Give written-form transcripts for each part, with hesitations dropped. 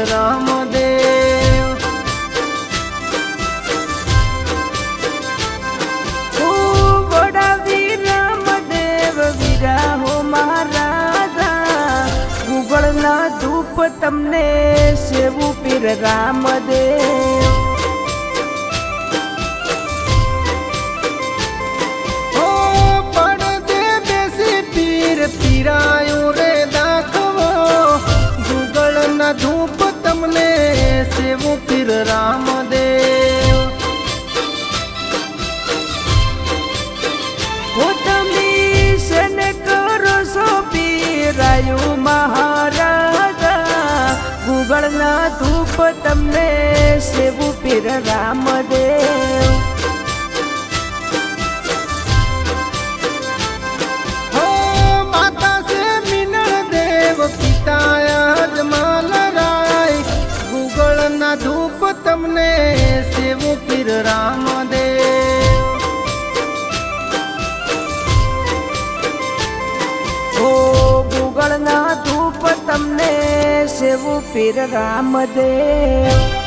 રામદેવ વડાવી રામદેવ વીરા હો મહારાજા ગુગળના ધૂપ તમને સેવું પીર રામદેવ પીરાયું રે દાખવો ગુગળના ધૂપ તમને સેવું પીર રામદેવ હો તમે સન કરો છો પીરાયું મહારાજા ગુગળના ધૂપ તમને સેવું પીર રામદેવ ધૂપ તમને સેવું પીર રામદેવ ઓ ગુગળના ધૂપ તમને સેવું પીર રામદેવ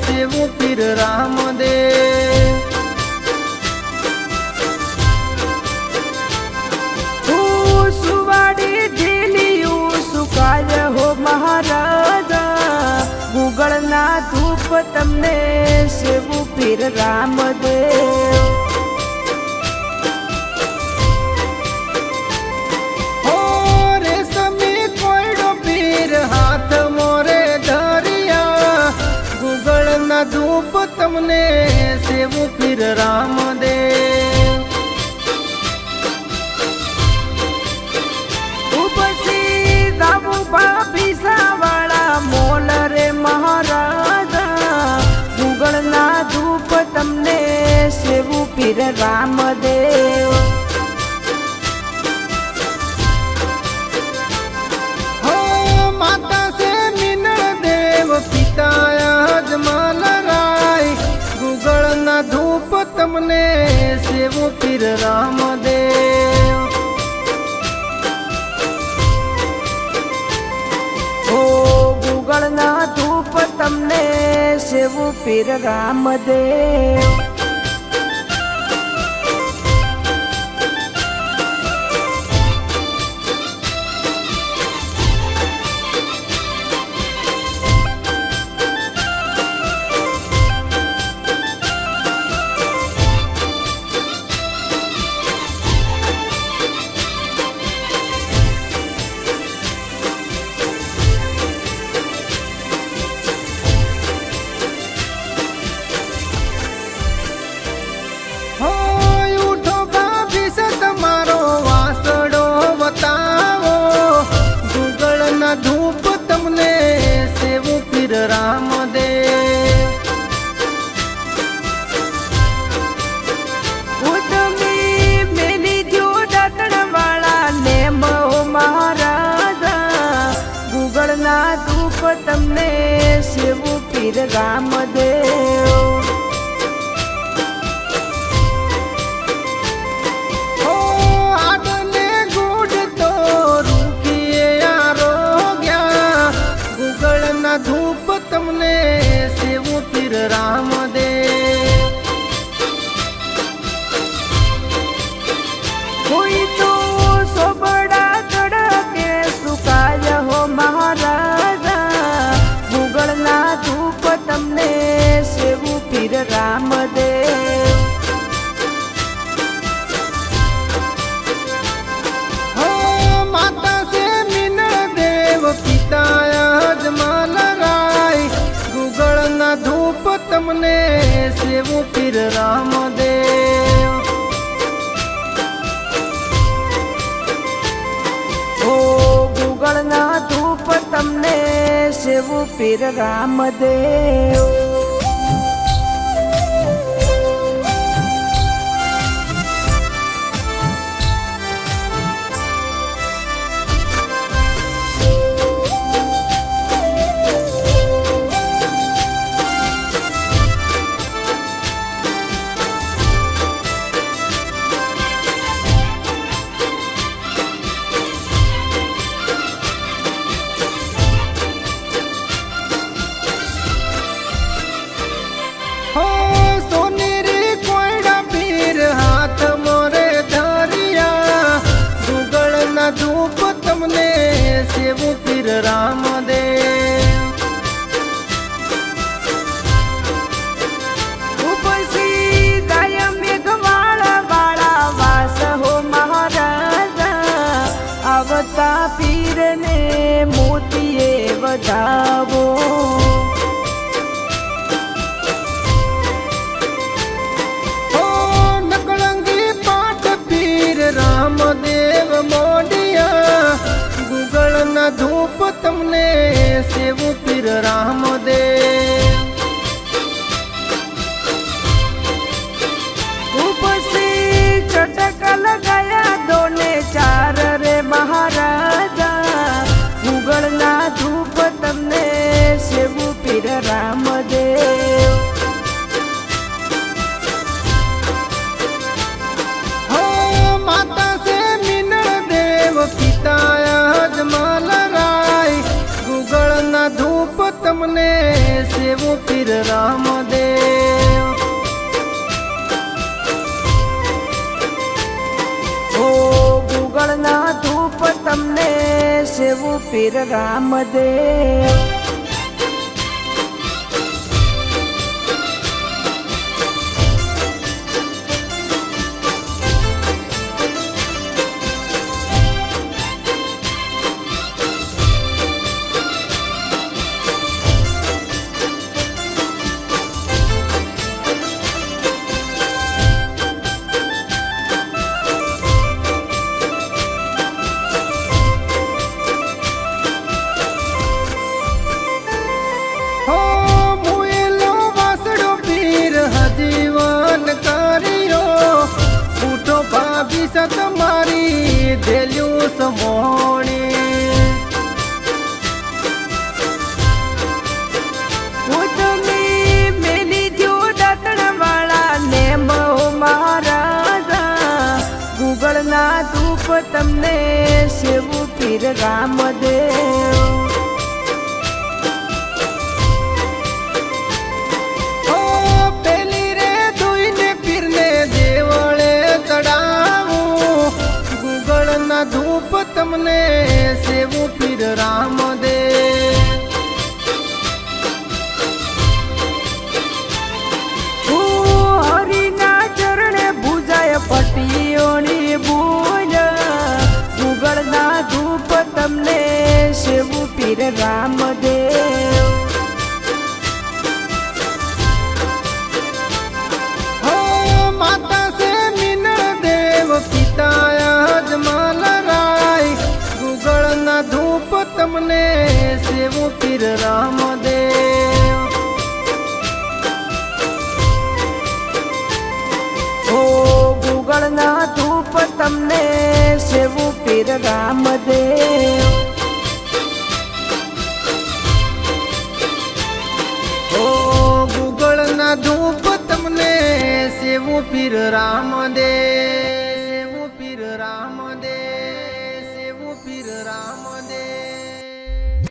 સેવું પીર રામદેવ સુવાડી ઢીલિયું સુકાય હો મહારાજા ગુગળના ધૂપ તમને સેવું પીર રામદેવ હો રેશમી કોયડો પીર હાથ મોરે ધરિયા ગુગળના ધૂપ તમને સેવું પીર રામદેવ ઉપસી દાવું ભાભીસા વાળા મોલ રે મહારાજા ગુગળના ધૂપ તમને સેવું પીર રામદેવ હો માતા સે મિનળ દેવ પિતા અજમલ ગુગળના ધૂપ તમને સેવું પીર રામદેવ ઓ ગુગળના ધૂપ તમને સેવું પીર રામદેવ ધૂપ તમને સેવું પીર રામદેવ ઉતમી મેલી જો દાતણ વાળા ને મો મહારાજા ગુગળના ધૂપ તમને સેવું પીર રામદેવ ધૂપ તમને સેવું પીર રામદેવ કોઈ તો સોબડા તડકે સુકાય હો મહારાજા ગુગળના ધૂપ તમને સેવું પીર રામદેવ માતા સે મિનળ દેવ પિતા અજમલ તમને સેવું પીર રામદેવ સેવું પીર રામદેવ. હો સોનેરી કોયડા પીર હાથ મોરે ધરિયા ગુગળના ધૂપ તમને સેવું પીર રામદેવ. ઉપસી ગાય મેઘવાળા વાળા વાસ હો મહારાજા આવતા પીરને મોતીએ વધાવો. હો નકળંગી પાટ પીર રામદેવ મોડિયા ગુગળના ધૂપ તમને સેવું પીર રામદેવ. ઉપસી ચટક લગાયા દોને ચાર રે મહારાજા મુગળના ધૂપ તમને સેવું પીર રામદેવ. હો માતા સે મિનળ દેવ પિતા અજમલ રાય ગુગળના ધૂપ તમને સેવું પીર રામદેવ. ઓ ગુગળના ધૂપ તમને સેવું પીર રામદેવ. હો મુએલો વાસડો પીર હજીવન કર્યો ઉઠો ભાભી સત મારી દેલ્યું સમોણી. ઉતમી મેલી જો દાતણ વાળા ને મો મહારાજા ગુગળના ધૂપ તમને સેવું પીર રામદેવ. હો પેલી રે ધોઈને પીરને દેવળે ચડાવું ગુગળના ધૂપ તમને સેવું પીર રામદેવ. હરિના ચરણે ભુજાય પટીઓની ભૂજ ગુગળના ધૂપ તમને સેવું પીર રામદેવ. હો માતા સે મિનળ દેવ પિતા અજમલ રાય ગુગળના ધૂપ તમને સેવું પીર રામદેવ. ઓ ગુગળના ધૂપ તમને સેવું પીર રામદેવ. ઓ ગુગળના ધૂપ તમને સેવું પીર રામદેવ.